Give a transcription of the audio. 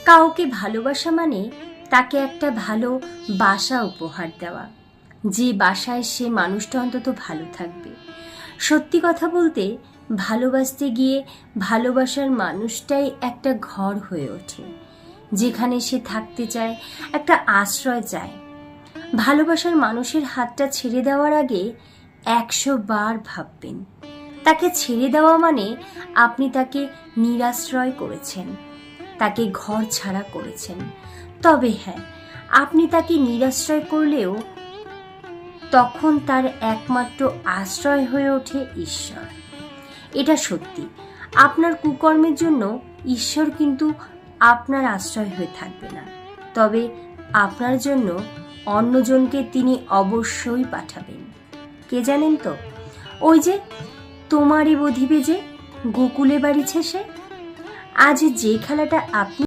কাউকে ভালোবাসা মানে তাকে একটা ভালো বাসা উপহার দেওয়া, যে বাসায় সে মানুষটা অন্তত ভালো থাকবে। সত্যি কথা বলতে, ভালোবাসতে গিয়ে ভালোবাসার মানুষটাই একটা ঘর হয়ে ওঠে, যেখানে সে থাকতে চায়, একটা আশ্রয় চায়। ভালোবাসার মানুষের হাতটা ছেড়ে দেওয়ার আগে 100 বার ভাববেন। তাকে ছেড়ে দেওয়া মানে আপনি তাকে নিরাশ্রয় করেছেন, তাকে ঘর ছাড়া করেছেন। তবে হ্যাঁ, আপনি তাকে নিরাশ্রয় করলেও তখন তার একমাত্র আশ্রয় হয়ে ওঠে ঈশ্বর। এটা সত্যি, আপনার কুকর্মের জন্য ঈশ্বর কিন্তু আপনার আশ্রয় হয়ে থাকবে না, তবে আপনার জন্য অন্যজনকে তিনি অবশ্যই পাঠাবেন। কে জানেন তো? ওই যে তোমারই বধিবে যে গোকুলে বাড়িছে সে। আজ যে খেলাটা আপনি